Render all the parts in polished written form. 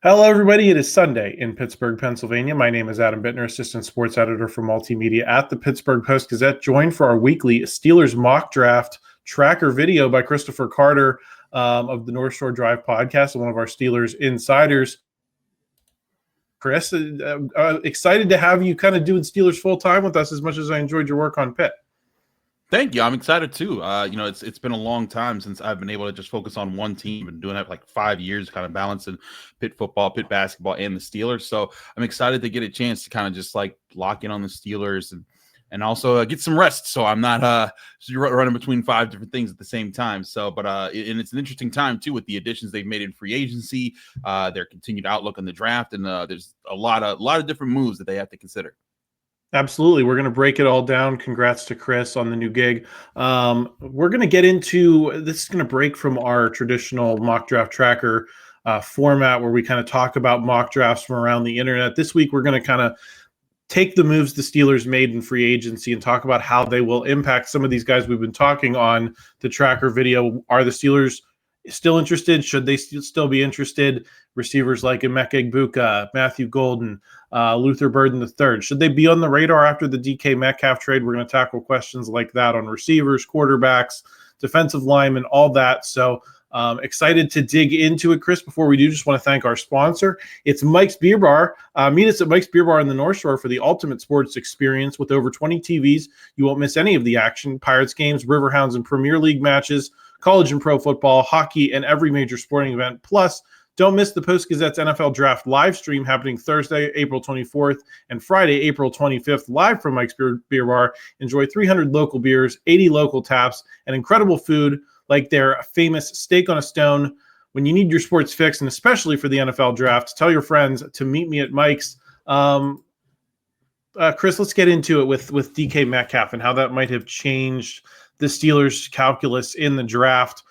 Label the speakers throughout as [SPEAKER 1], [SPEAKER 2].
[SPEAKER 1] Hello, everybody. It is Sunday in Pittsburgh, Pennsylvania. My name is Adam Bittner, assistant sports editor for multimedia at the Pittsburgh Post-Gazette, joined for our weekly Steelers mock draft tracker video by Christopher Carter of the North Shore Drive podcast, and one of our Steelers insiders. Chris, excited to have you kind of doing Steelers full time with us as much as I enjoyed your work on Pitt.
[SPEAKER 2] Thank you. I'm excited too. It's been a long time since I've been able to just focus on one team. Been doing that for like 5 years, kind of balancing Pitt football, Pitt basketball, and the Steelers. So I'm excited to get a chance to kind of just like lock in on the Steelers and also get some rest. So I'm not running between 5 different things at the same time. So, and it's an interesting time too with the additions they've made in free agency, their continued outlook on the draft, and there's a lot of different moves that they have to consider.
[SPEAKER 1] Absolutely. We're going to break it all down. Congrats to Chris on the new gig. We're going to get into this is going to break from our traditional mock draft tracker format where we kind of talk about mock drafts from around the internet. This week, we're going to kind of take the moves the Steelers made in free agency and talk about how they will impact some of these guys we've been talking on the tracker video. Are the Steelers still interested? Should they still be interested? Receivers like Emeka Egbuka, Matthew Golden, Luther Burden III. Should they be on the radar after the DK Metcalf trade? We're going to tackle questions like that on receivers, quarterbacks, defensive linemen, all that. So excited to dig into it, Chris. Before we do, just want to thank our sponsor. It's Mike's Beer Bar. Meet us at Mike's Beer Bar in the North Shore for the ultimate sports experience. With over 20 TVs, you won't miss any of the action. Pirates games, Riverhounds, and Premier League matches, college and pro football, hockey, and every major sporting event. Plus, don't miss the Post-Gazette's NFL Draft live stream happening Thursday, April 24th, and Friday, April 25th, live from Mike's Beer Bar. Enjoy 300 local beers, 80 local taps, and incredible food like their famous steak on a stone. When you need your sports fix, and especially for the NFL Draft, tell your friends to meet me at Mike's. Chris, let's get into it with DK Metcalf and how that might have changed the Steelers' calculus in the draft.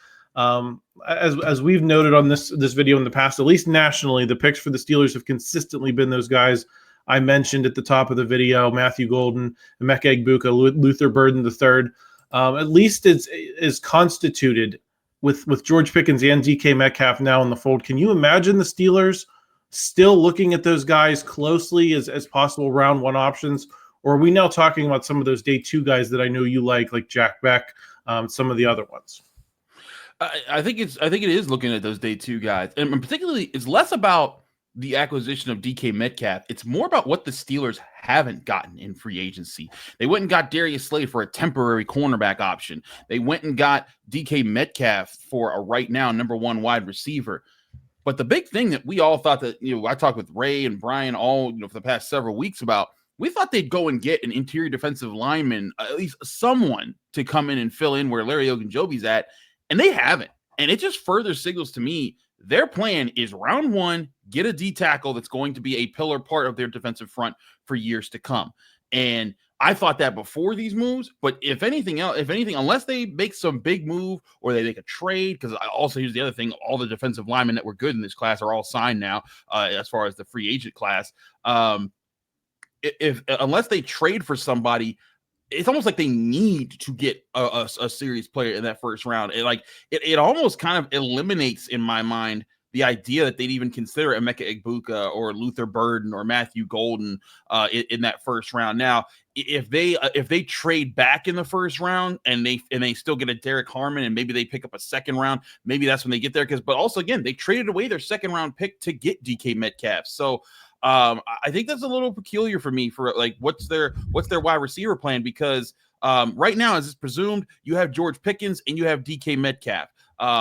[SPEAKER 1] As we've noted on this video in the past, at least nationally, the picks for the Steelers have consistently been those guys I mentioned at the top of the video: Matthew Golden, Emeka Egbuka, Luther Burden III. At least is constituted with George Pickens and DK Metcalf now in the fold. Can you imagine the Steelers still looking at those guys closely as possible round one options? Or are we now talking about some of those day two guys that I know you like Jack Beck, some of the other ones?
[SPEAKER 2] I think it is looking at those day two guys, and particularly it's less about the acquisition of DK Metcalf. It's more about what the Steelers haven't gotten in free agency. They went and got Darius Slade for a temporary cornerback option. They went and got DK Metcalf for a right now number one wide receiver. But the big thing that we all thought that, I talked with Ray and Brian all, for the past several weeks about, we thought they'd go and get an interior defensive lineman, at least someone to come in and fill in where Larry Ogunjobi's at, and they haven't. And it just further signals to me their plan is round one, get a D tackle that's going to be a pillar part of their defensive front for years to come. And I thought that before these moves, but if anything, unless they make some big move or they make a trade, because also here's the other thing, all the defensive linemen that were good in this class are all signed now as far as the free agent class. Unless they trade for somebody, it's almost like they need to get a serious player in that first round. It almost kind of eliminates in my mind the idea that they'd even consider Emeka Egbuka or Luther Burden or Matthew Golden in that first round. Now, if they trade back in the first round and they still get a Derrick Harmon and maybe they pick up a second round, maybe that's when they get there. But also again, they traded away their second round pick to get DK Metcalf. So I think that's a little peculiar for me for what's their wide receiver plan, because right now, as is presumed, you have George Pickens and you have DK Metcalf.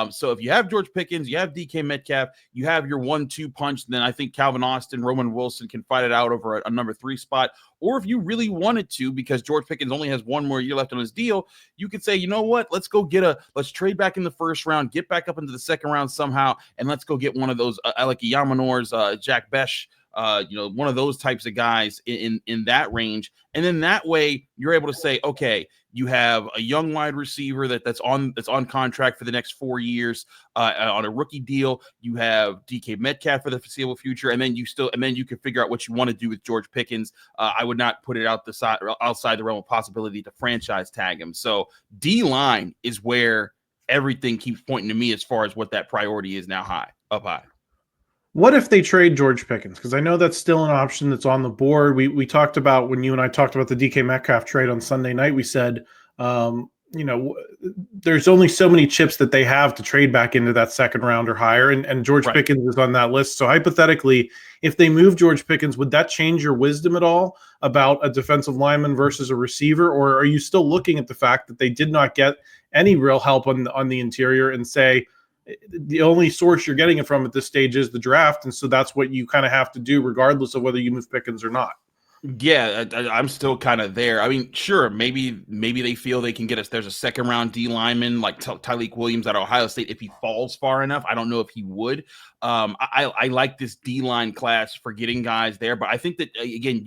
[SPEAKER 2] So if you have George Pickens, you have DK Metcalf, you have your 1-2 punch, then I think Calvin Austin, Roman Wilson can fight it out over a number 3 spot. Or if you really wanted to, because George Pickens only has 1 more year left on his deal, you could say, you know what, let's trade back in the first round, get back up into the second round somehow, and let's go get one of those Alec Yamanors, Jack Besh, one of those types of guys in that range. And then that way you're able to say, okay, you have a young wide receiver that's on contract for the next 4 years on a rookie deal. You have DK Metcalf for the foreseeable future, and then you can figure out what you want to do with George Pickens. I would not put it outside the realm of possibility to franchise tag him. So D-line is where everything keeps pointing to me as far as what that priority is now up high.
[SPEAKER 1] What if they trade George Pickens? Because I know that's still an option that's on the board. We talked about, when you and I talked about the DK Metcalf trade on Sunday night, we said, there's only so many chips that they have to trade back into that second round or higher. And George
[SPEAKER 2] Right.
[SPEAKER 1] Pickens is on that list. So hypothetically, if they move George Pickens, would that change your wisdom at all about a defensive lineman versus a receiver? Or are you still looking at the fact that they did not get any real help on the interior and say, the only source you're getting it from at this stage is the draft, and so that's what you kind of have to do regardless of whether you move Pickens or not?
[SPEAKER 2] Yeah, I'm still kind of there. I mean, sure, maybe they feel they can get us. There's a second round D lineman like Tyleik Williams at Ohio State. If he falls far enough, I don't know if he would. I like this D line class for getting guys there, but I think that again,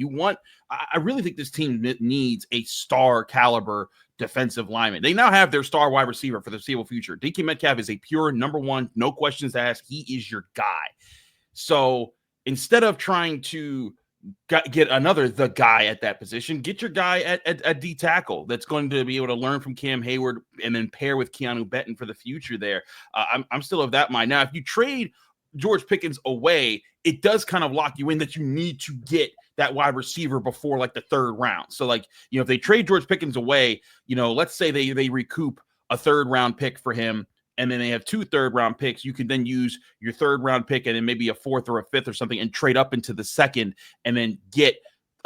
[SPEAKER 2] I really think this team needs a star caliber defensive lineman. They now have their star wide receiver for the foreseeable future. DK Metcalf is a pure number one, no questions asked. He is your guy. So instead of trying to get the guy at that position, get your guy at D tackle that's going to be able to learn from Cam Hayward and then pair with Keanu Benton for the future there. I'm still of that mind. Now, if you trade George Pickens away, it does kind of lock you in that you need to get that wide receiver before like the third round. So like, if they trade George Pickens away, let's say they recoup a third round pick for him, and then they have 2 third-round picks, you can then use your third-round pick and then maybe a 4th or a 5th or something and trade up into the second and then get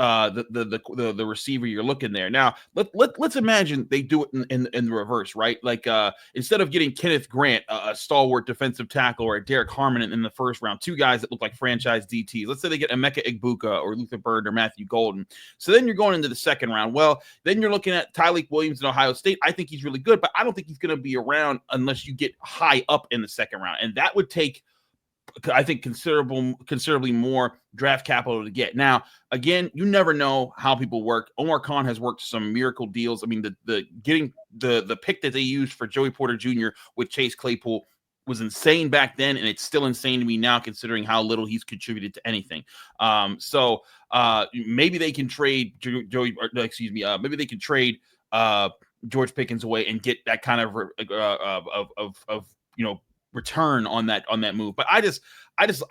[SPEAKER 2] the receiver you're looking there. Now, let's imagine they do it in the reverse, right? Like instead of getting Kenneth Grant, a stalwart defensive tackle, or Derrick Harmon in the first round, 2 guys that look like franchise DTs. Let's say they get Emeka Egbuka or Luther Bird or Matthew Golden. So then you're going into the second round. Well, then you're looking at Tyleik Williams in Ohio State. I think he's really good, but I don't think he's going to be around unless you get high up in the second round. And that would take, I think, considerably more draft capital to get. Now, again, you never know how people work. Omar Khan has worked some miracle deals. I mean, the getting the pick that they used for Joey Porter Jr. with Chase Claypool was insane back then, and it's still insane to me now considering how little he's contributed to anything. So maybe they can trade maybe they can trade George Pickens away and get that kind of return on that move. But I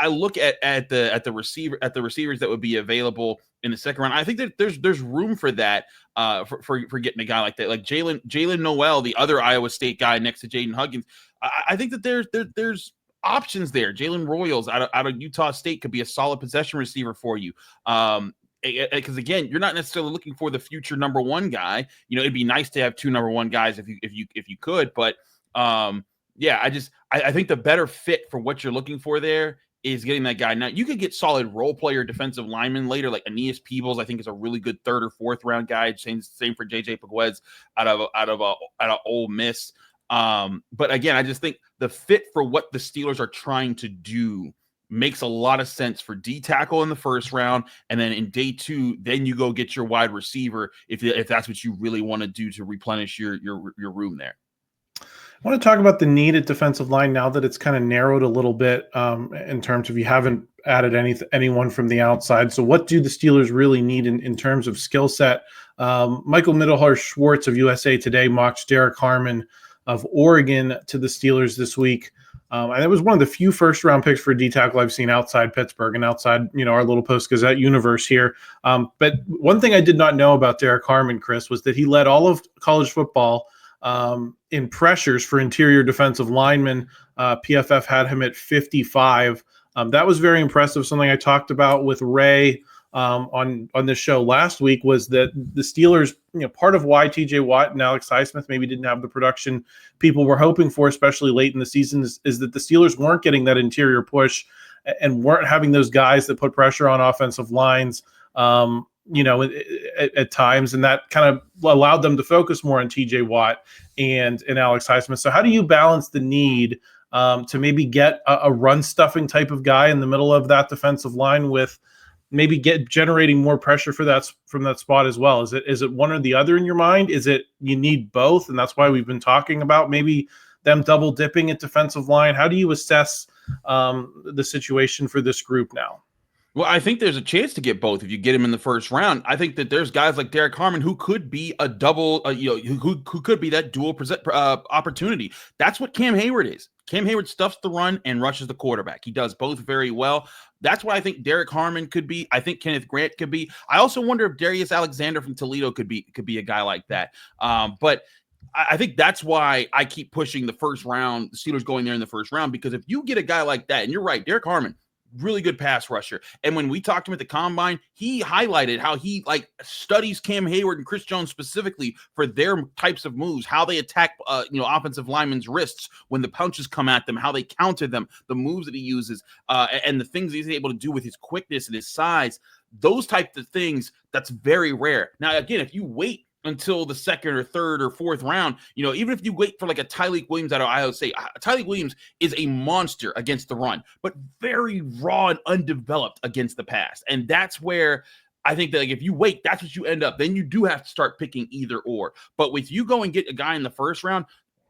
[SPEAKER 2] look at the receivers that would be available in the second round. I think that there's room for that for getting a guy like that, like Jalen Noel, the other Iowa State guy next to Jaden Huggins. I think that there's options there. Jalen Royals out of Utah State could be a solid possession receiver for you. Because again, you're not necessarily looking for the future number one guy. It'd be nice to have 2 number one guys if you could, but yeah, I think the better fit for what you're looking for there is getting that guy. Now, you could get solid role player defensive linemen later, like Aeneas Peebles. I think is a really good 3rd or 4th round guy. Same for JJ Pegues out of Ole Miss. But again, I just think the fit for what the Steelers are trying to do makes a lot of sense for D tackle in the first round, and then in day 2, then you go get your wide receiver if that's what you really want to do to replenish your room there.
[SPEAKER 1] I want to talk about the need at defensive line now that it's kind of narrowed a little bit in terms of you haven't added anyone from the outside. So what do the Steelers really need in terms of skill set? Michael Mittelhar-Schwartz of USA Today mocked Derrick Harmon of Oregon to the Steelers this week. And it was one of the few first-round picks for a D tackle I've seen outside Pittsburgh and outside, our little Post-Gazette universe here. But one thing I did not know about Derrick Harmon, Chris, was that he led all of college football in pressures for interior defensive linemen. PFF had him at 55. That was very impressive. Something I talked about with Ray on this show last week was that the Steelers, part of why TJ Watt and Alex Highsmith maybe didn't have the production people were hoping for, especially late in the season, is that the Steelers weren't getting that interior push and weren't having those guys that put pressure on offensive lines, at times, and that kind of allowed them to focus more on TJ Watt and Alex Highsmith. So how do you balance the need to maybe get a run stuffing type of guy in the middle of that defensive line with maybe generating more pressure from that spot as well? Is it one or the other in your mind? Is it you need both, and that's why we've been talking about maybe them double dipping at defensive line? How do you assess the situation for this group now?
[SPEAKER 2] Well, I think there's a chance to get both if you get him in the first round. I think that there's guys like Derrick Harmon who could be a double, who could be that dual opportunity. That's what Cam Hayward is. Cam Hayward stuffs the run and rushes the quarterback. He does both very well. That's what I think Derrick Harmon could be. I think Kenneth Grant could be. I also wonder if Darius Alexander from Toledo could be a guy like that. But I think that's why I keep pushing the first round, the Steelers going there in the first round, because if you get a guy like that, and you're right, Derrick Harmon, really good pass rusher. And when we talked to him at the combine, he highlighted how he studies Cam Hayward and Chris Jones specifically for their types of moves, how they attack offensive linemen's wrists when the punches come at them, how they counter them, the moves that he uses, and the things he's able to do with his quickness and his size. Those types of things, that's very rare. Now, again, if you wait until the second or third or fourth round, even if you wait for like a Tyleik Williams out of Iowa State, Tyleik Williams is a monster against the run, but very raw and undeveloped against the pass. And that's where I think that if you wait, that's what you end up. Then you do have to start picking either or. But with you go and get a guy in the first round,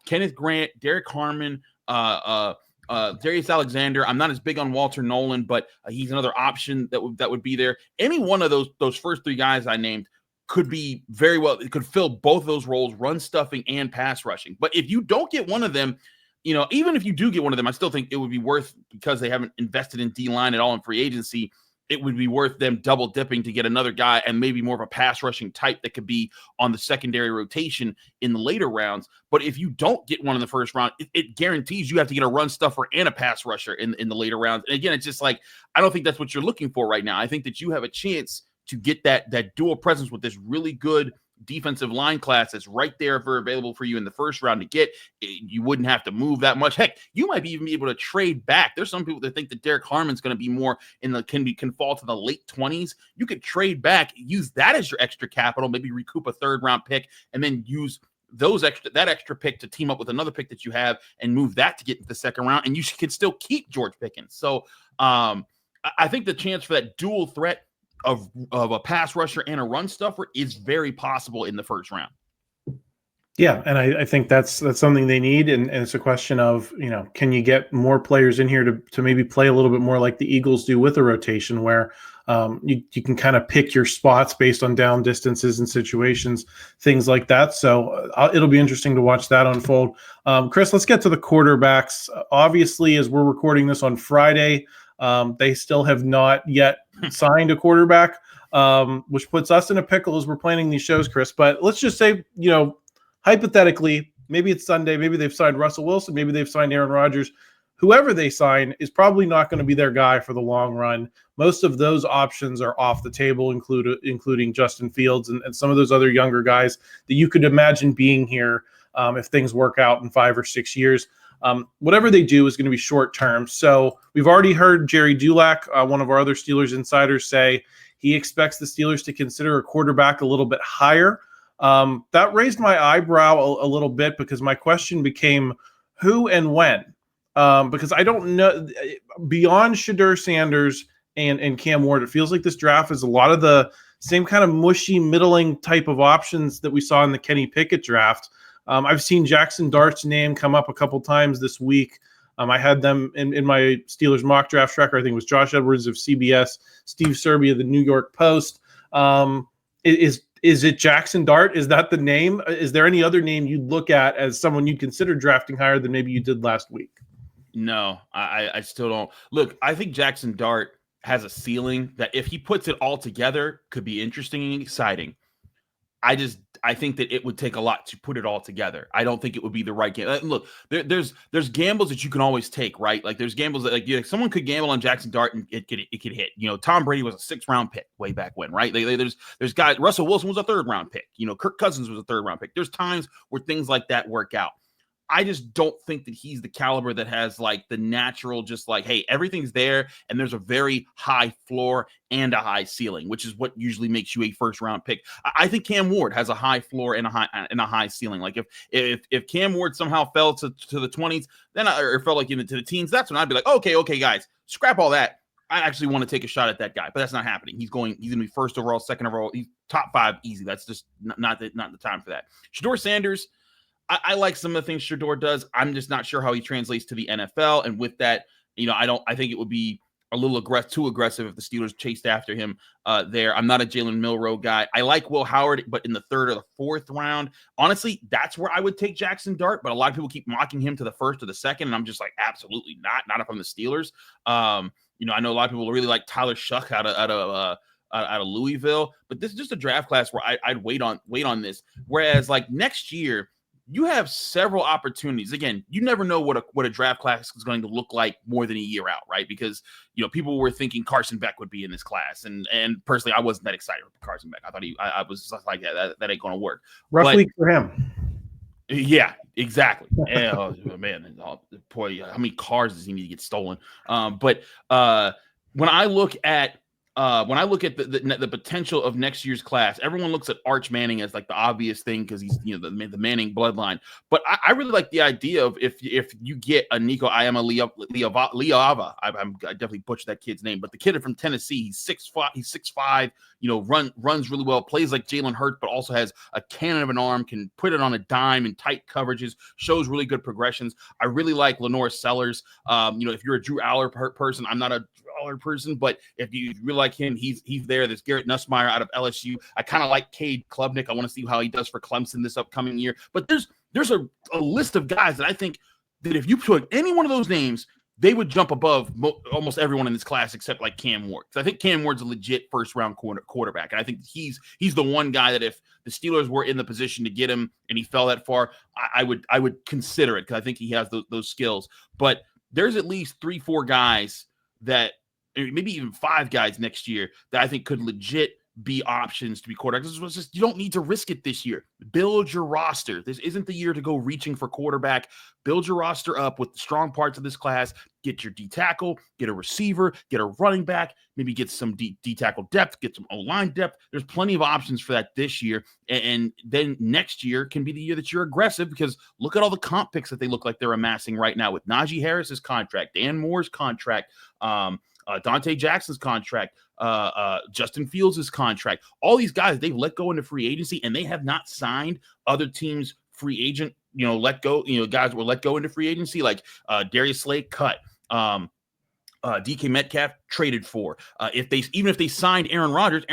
[SPEAKER 2] Kenneth Grant, Derrick Harmon, Darius Alexander. I'm not as big on Walter Nolan, but he's another option that would be there. Any one of those first three guys I named could be very well, it could fill both of those roles, run stuffing and pass rushing. But if you don't get one of them, even if you do get one of them, I still think it would be worth, because they haven't invested in D-line at all in free agency, it would be worth them double dipping to get another guy and maybe more of a pass rushing type that could be on the secondary rotation in the later rounds. But if you don't get one in the first round, it guarantees you have to get a run stuffer and a pass rusher in the later rounds. And again, it's just I don't think that's what you're looking for right now. I think that you have a chance to get that dual presence with this really good defensive line class that's right there available for you in the first round to get. You wouldn't have to move that much. Heck, you might even be able to trade back. There's some people that think that Derrick Harmon's going to be more can fall to the late 20s. You could trade back, use that as your extra capital, maybe recoup a third round pick, and then use that extra pick to team up with another pick that you have and move that to get into the second round, and you can still keep George Pickens. So I think the chance for that dual threat of a pass rusher and a run stuffer is very possible in the first round.
[SPEAKER 1] Yeah, and I think that's something they need, and it's a question of, can you get more players in here to maybe play a little bit more like the Eagles do with a rotation, where you can kind of pick your spots based on down distances and situations, things like that. So it'll be interesting to watch that unfold. Chris, let's get to the quarterbacks. Obviously, as we're recording this on Friday, they still have not yet signed a quarterback, which puts us in a pickle as we're planning these shows, Chris. But let's just say, hypothetically, maybe it's Sunday, maybe they've signed Russell Wilson, maybe they've signed Aaron Rodgers. Whoever they sign is probably not going to be their guy for the long run. Most of those options are off the table, including Justin Fields and some of those other younger guys that you could imagine being here if things work out in 5 or 6 years. Whatever they do is going to be short term. So we've already heard Jerry Dulac, one of our other Steelers insiders, say he expects the Steelers to consider a quarterback a little bit higher. That raised my eyebrow a little bit, because my question became who and when, because I don't know, beyond Shedeur Sanders and Cam Ward, it feels like this draft is a lot of the same kind of mushy, middling type of options that we saw in the Kenny Pickett draft. I've seen Jaxson Dart's name come up a couple times this week. I had them in my Steelers mock draft tracker. I think it was Josh Edwards of CBS, Steve Serby of the New York Post. Is it Jaxson Dart? Is that the name? Is there any other name you'd look at as someone you'd consider drafting higher than maybe you did last week?
[SPEAKER 2] No, I still don't. Look, I think Jaxson Dart has a ceiling that if he puts it all together could be interesting and exciting. I think that it would take a lot to put it all together. I don't think it would be the right game. Look, there's gambles that you can always take, right? Like there's gambles that someone could gamble on Jaxson Dart and it could hit. Tom Brady was a 6th round pick way back when, right? There's guys. Russell Wilson was a 3rd round pick. Kirk Cousins was a 3rd round pick. There's times where things like that work out. I just don't think that he's the caliber that has the natural, hey, everything's there and there's a very high floor and a high ceiling, which is what usually makes you a 1st round pick. I think Cam Ward has a high floor and a high ceiling. Like if Cam Ward somehow fell to the 20s, then or fell into the teens, that's when I'd be like, okay, guys, scrap all that. I actually want to take a shot at that guy, but that's not happening. He's going to be 1st overall, 2nd overall. He's top 5 easy. That's just not the time for that. Shedeur Sanders, I like some of the things Shedeur does. I'm just not sure how he translates to the NFL. And with that, I think it would be a little too aggressive if the Steelers chased after him there. I'm not a Jalen Milroe guy. I like Will Howard, but in the 3rd or the 4th round, honestly, that's where I would take Jaxson Dart. But a lot of people keep mocking him to the 1st or the 2nd, and I'm just like, absolutely not if I'm the Steelers. I know a lot of people really like Tyler Shuck out of Louisville, but this is just a draft class where I'd wait on this. Whereas like next year, you have several opportunities. Again, you never know what a draft class is going to look like more than a year out, right? Because people were thinking Carson Beck would be in this class, and personally, I wasn't that excited for Carson Beck. I thought I was just like, that ain't going to work.
[SPEAKER 1] Rough week for him.
[SPEAKER 2] Yeah, exactly. Oh, man, boy, how many cars does he need to get stolen? But when I look at the potential of next year's class, everyone looks at Arch Manning as like the obvious thing because he's the Manning bloodline. But I really like the idea of if you get a Nico Iamaleava, I definitely butchered that kid's name, but the kid from Tennessee, he's 6'5", runs really well, plays like Jalen Hurts, but also has a cannon of an arm, can put it on a dime in tight coverages, shows really good progressions. I really like Lenore Sellers. If you're a Drew Aller person, I'm not a Aller person, but if you really like him, he's there. There's Garrett Nussmeier out of LSU. I kind of like Cade Klubnik. I want to see how he does for Clemson this upcoming year. But there's a list of guys that I think that if you put any one of those names, they would jump above almost everyone in this class except like Cam Ward. Because I think Cam Ward's a legit first-round quarterback, and I think he's the one guy that if the Steelers were in the position to get him and he fell that far, I would consider it because I think he has those skills. But there's at least 3-4 guys that maybe even 5 guys next year that I think could legit be options to be quarterbacks. You don't need to risk it this year. Build your roster. This isn't the year to go reaching for quarterback. Build your roster up with the strong parts of this class. Get your D tackle, get a receiver, get a running back, maybe get some D tackle depth, get some O-line depth. There's plenty of options for that this year. And then next year can be the year that you're aggressive because look at all the comp picks that they look like they're amassing right now with Najee Harris's contract, Dan Moore's contract, Dante Jackson's contract, Justin Fields' contract. All these guys, they've let go into free agency, and they have not signed other teams' free agent, let go, guys were let go into free agency, like Darius Slay cut, DK Metcalf traded for. Even if they signed Aaron Rodgers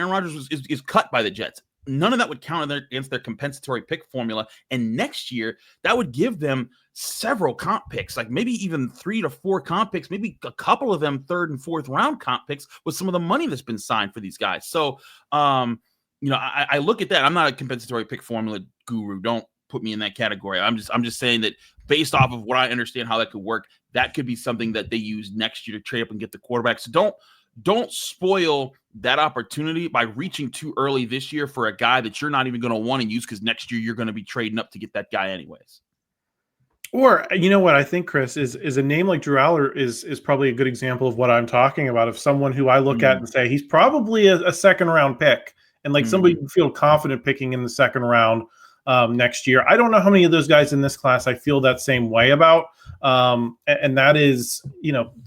[SPEAKER 2] is cut by the Jets. None of that would count against their compensatory pick formula. And next year, that would give them several comp picks, like maybe even 3 to 4 comp picks, maybe a couple of them 3rd and 4th round comp picks with some of the money that's been signed for these guys. So, I look at that. I'm not a compensatory pick formula guru. Don't put me in that category. I'm just saying that based off of what I understand how that could work, that could be something that they use next year to trade up and get the quarterback. So don't spoil that opportunity by reaching too early this year for a guy that you're not even going to want to use because next year you're going to be trading up to get that guy anyways.
[SPEAKER 1] Or what I think, Chris, is a name like Drew Aller is probably a good example of what I'm talking about, of someone who I look at and say he's probably a 2nd round pick, and like somebody you feel confident picking in the 2nd round next year. I don't know how many of those guys in this class I feel that same way about. And that is,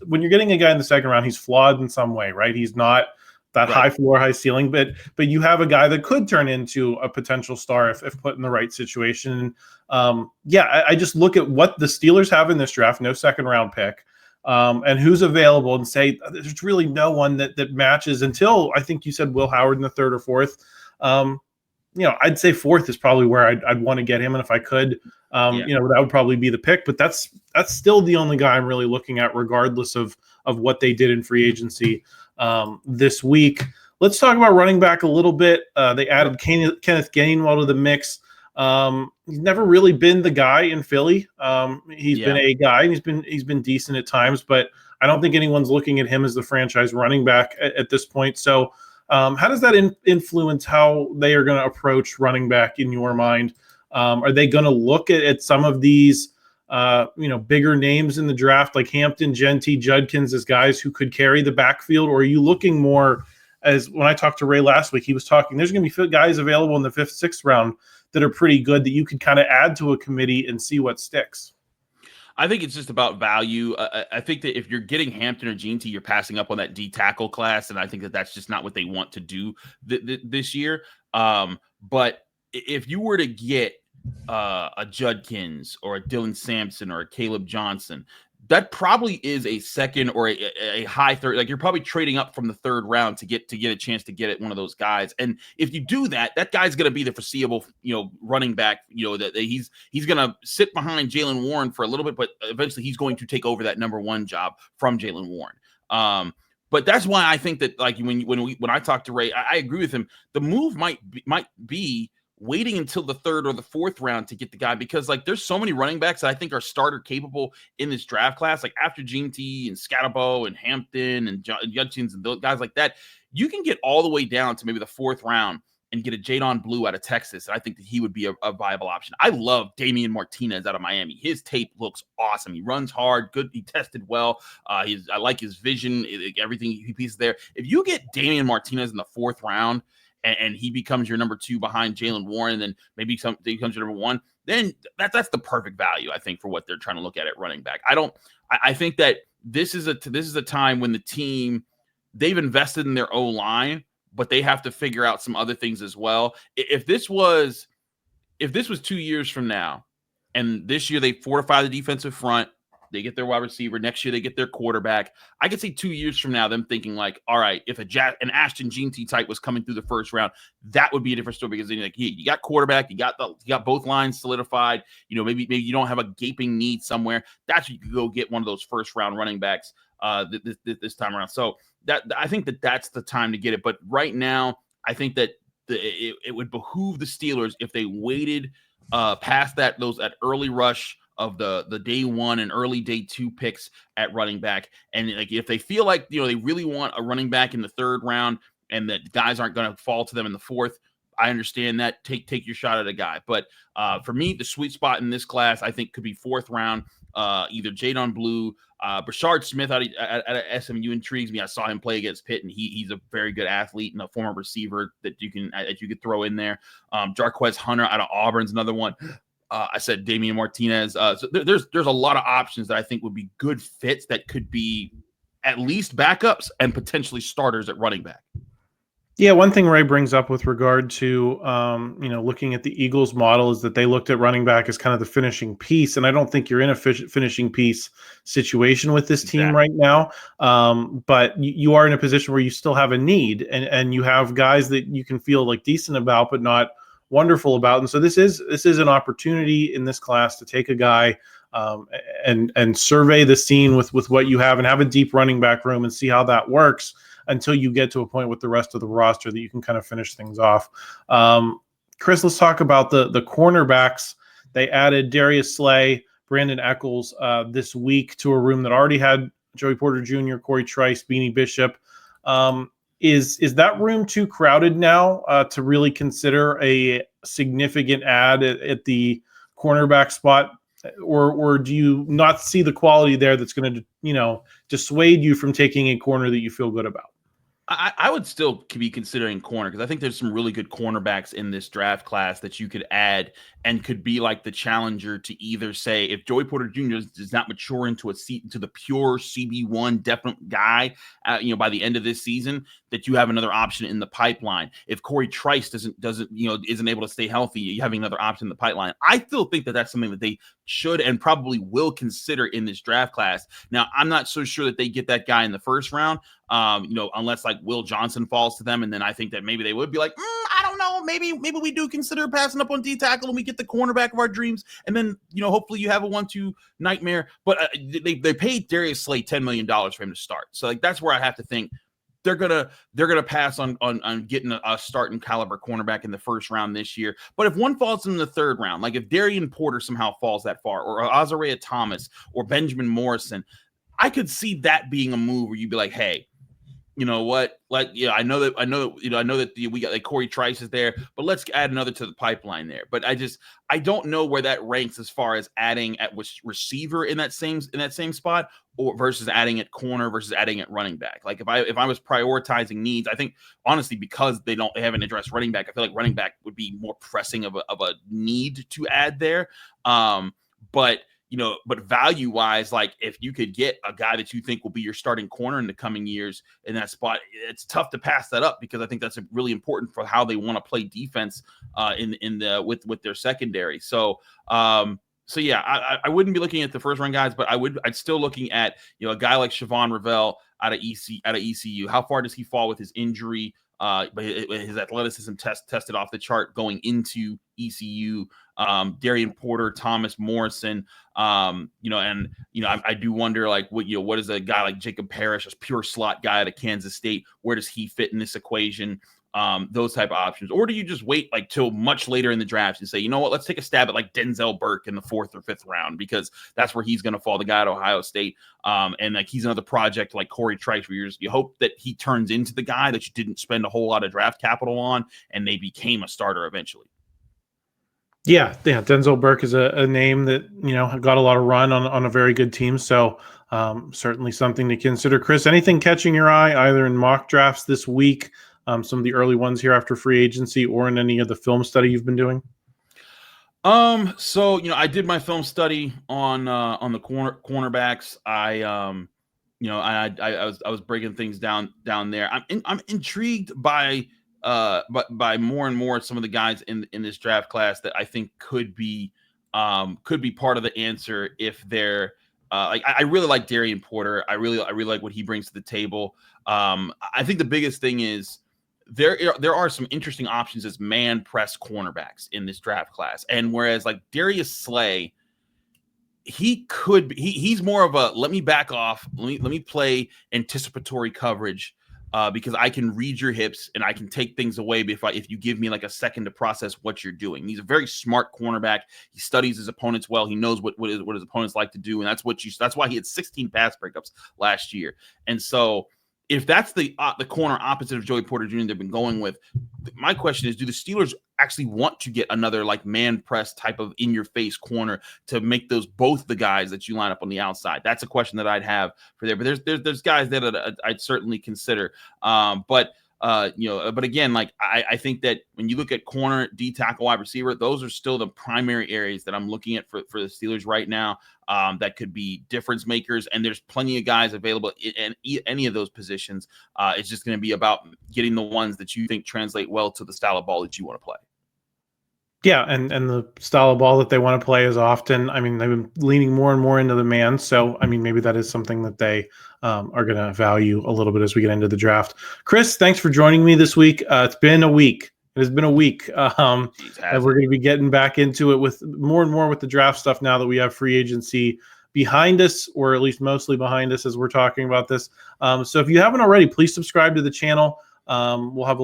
[SPEAKER 1] when you're getting a guy in the 2nd round, he's flawed in some way, right? He's not that high floor, high ceiling, but you have a guy that could turn into a potential star if put in the right situation. I just look at what the Steelers have in this draft, no 2nd round pick, and who's available, and say there's really no one that matches until I think you said Will Howard in the 3rd or 4th. I'd say 4th is probably where I'd want to get him, and if I could, that would probably be the pick. But that's still the only guy I'm really looking at, regardless of what they did in free agency this week. Let's talk about running back a little bit. They added Kenneth Gainwell to the mix. He's never really been the guy in Philly. He's been a guy, and he's been decent at times, but I don't think anyone's looking at him as the franchise running back at this point. So how does that influence how they are going to approach running back in your mind? Are they going to look at some of these bigger names in the draft like Hampton, Genty, Judkins as guys who could carry the backfield? Or are you looking more, as when I talked to Ray last week, he was talking, there's going to be guys available in the 5th, 6th round that are pretty good that you could kind of add to a committee and see what sticks?
[SPEAKER 2] I think it's just about value. I think that if you're getting Hampton or Genty, you're passing up on that D tackle class, and I think that that's just not what they want to do this year. But if you were to get a Judkins or a Dylan Sampson or a Caleb Johnson, that probably is a second or a high third. Like you're probably trading up from the third round to get a chance to get at one of those guys. And if you do that, that guy's going to be the foreseeable, running back. That he's going to sit behind Jaylen Warren for a little bit, but eventually he's going to take over that number one job from Jaylen Warren. But that's why I think that, like, when I talk to Ray, I agree with him. The move might be waiting until the third or the fourth round to get the guy, because like there's so many running backs that I think are starter capable in this draft class. Like after G&T and Scatterbo and Hampton and Judkins and those guys like that, you can get all the way down to maybe the fourth round and get a Jadon Blue out of Texas. And I think that he would be a viable option. I love Damian Martinez out of Miami. His tape looks awesome. He runs hard, good. He tested well. I like his vision, everything he pieces there. If you get Damian Martinez in the fourth round, and he becomes your number two behind Jaylen Warren, and then maybe he becomes your number one, then that's the perfect value, I think, for what they're trying to look at running back. I think that this is a time when the team, they've invested in their O-line, but they have to figure out some other things as well. If this was 2 years from now, and this year they fortify the defensive front, they get their wide receiver. Next year, they get their quarterback. I could see 2 years from now them thinking like, all right, if an Ashton Jeanty type was coming through the first round, that would be a different story, because then like, hey, you got quarterback, you got both lines solidified. Maybe you don't have a gaping need somewhere. That's where you could go get one of those first round running backs this time around. So that I think that's the time to get it. But right now, I think that it would behoove the Steelers if they waited past that early rush of the day one and early day two picks at running back. And like, if they feel like, they really want a running back in the third round and that guys aren't going to fall to them in the fourth, I understand that. Take your shot at a guy. But for me, the sweet spot in this class, I think, could be fourth round, either Jadon Blue, Brashard Smith out of SMU intrigues me. I saw him play against Pitt, and he's a very good athlete and a former receiver that you could throw in there. Jarquez Hunter out of Auburn's another one. I said Damian Martinez. So there's a lot of options that I think would be good fits that could be at least backups and potentially starters at running back.
[SPEAKER 1] Yeah, one thing Ray brings up with regard to looking at the Eagles model is that they looked at running back as kind of the finishing piece, and I don't think you're in a finishing piece situation with this team right now. But you are in a position where you still have a need, and you have guys that you can feel like decent about, but not wonderful about. And so this is an opportunity in this class to take a guy and survey the scene with what you have and have a deep running back room and see how that works until you get to a point with the rest of the roster that you can kind of finish things off. Chris, let's talk about the cornerbacks. They added Darius Slay, Brandon Eccles this week to a room that already had Joey Porter Jr., Corey Trice, Beanie Bishop. Is that room too crowded now to really consider a significant add at the cornerback spot, or do you not see the quality there that's going to dissuade you from taking a corner that you feel good about?
[SPEAKER 2] I would still be considering corner, because I think there's some really good cornerbacks in this draft class that you could add and could be like the challenger to either say, if Joey Porter Jr. does not mature into the pure CB1 definite guy, by the end of this season, that you have another option in the pipeline. If Corey Trice isn't able to stay healthy, you have another option in the pipeline. I still think that that's something that they should and probably will consider in this draft class. Now, I'm not so sure that they get that guy in the first round, unless like Will Johnson falls to them, and then I think that maybe they would be like, I don't know, maybe we do consider passing up on D tackle and we get the cornerback of our dreams, and then hopefully you have a 1-2 nightmare. But they paid Darius Slay $10 million for him to start, so like that's where I have to think they're gonna pass on getting a starting caliber cornerback in the first round this year. But if one falls in the third round, like if Darian Porter somehow falls that far, or Azariah Thomas or Benjamin Morrison, I could see that being a move where you'd be like, hey, you know what? Like, I know that we got like Corey Trice is there, but let's add another to the pipeline there. But I don't know where that ranks as far as adding at receiver in that same spot, or versus adding at corner versus adding at running back. Like if I was prioritizing needs, I think honestly, because they haven't addressed running back, I feel like running back would be more pressing of a need to add there. But value-wise, like if you could get a guy that you think will be your starting corner in the coming years in that spot, it's tough to pass that up, because I think that's really important for how they want to play defense with their secondary. So So yeah, I wouldn't be looking at the first round guys, but I'd still looking at, a guy like Siobhan Ravel out of ECU. How far does he fall with his injury? But his athleticism tested off the chart going into ECU. Darian Porter, Thomas Morrison, I do wonder, like, what is a guy like Jacob Parrish, a pure slot guy out of Kansas State? Where does he fit in this equation? Those type of options. Or do you just wait like till much later in the draft and say, you know what, let's take a stab at like Denzel Burke in the 4th or 5th round, because that's where he's going to fall, the guy at Ohio State. And like, he's another project like Corey Trice, where you hope that he turns into the guy that you didn't spend a whole lot of draft capital on, and they became a starter eventually.
[SPEAKER 1] Yeah. Denzel Burke is a name that, got a lot of run on a very good team. So certainly something to consider. Chris, anything catching your eye either in mock drafts this week, some of the early ones here after free agency, or in any of the film study you've been doing?
[SPEAKER 2] So, I did my film study on the cornerbacks. I was breaking things down there. I'm intrigued by more and more some of the guys in this draft class that I think could be part of the answer if they're I really like Darian Porter. I really like what he brings to the table. I think the biggest thing is there are some interesting options as man press cornerbacks in this draft class. And whereas like Darius Slay, he's more of a, let me back off. Let me play anticipatory coverage because I can read your hips and I can take things away if you give me like a second to process what you're doing. He's a very smart cornerback. He studies his opponents well. He knows what his opponents like to do. And that's why he had 16 pass breakups last year. And so if that's the corner opposite of Joey Porter Jr. they've been going with, my question is, do the Steelers actually want to get another like man press type of in your face corner to make those both the guys that you line up on the outside? That's a question that I'd have for there. But there's guys that I'd certainly consider. But again, like I think that when you look at corner, D tackle, wide receiver, those are still the primary areas that I'm looking at for the Steelers right now. That could be difference makers, and there's plenty of guys available in any of those positions. It's just going to be about getting the ones that you think translate well to the style of ball that you want to play.
[SPEAKER 1] Yeah, and the style of ball that they want to play is often, they've been leaning more and more into the man. So, maybe that is something that they are going to value a little bit as we get into the draft. Chris, thanks for joining me this week. It's been a week. It has been a week. And we're going to be getting back into it with more and more with the draft stuff now that we have free agency behind us, or at least mostly behind us as we're talking about this. So if you haven't already, please subscribe to the channel. We'll have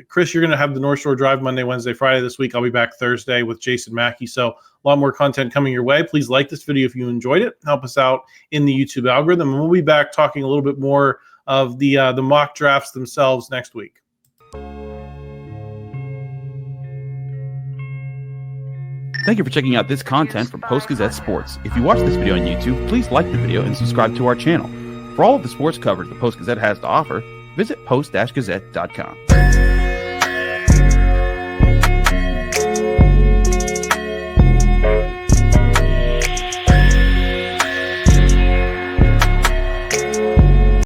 [SPEAKER 1] Chris, you're going to have the North Shore Drive Monday, Wednesday, Friday this week. I'll be back Thursday with Jason Mackey. So a lot more content coming your way. Please like this video if you enjoyed it. Help us out in the YouTube algorithm. And we'll be back talking a little bit more of the mock drafts themselves next week.
[SPEAKER 2] Thank you for checking out this content from Post-Gazette Sports. If you watch this video on YouTube, please like the video and subscribe to our channel. For all of the sports coverage the Post-Gazette has to offer, visit post-gazette.com.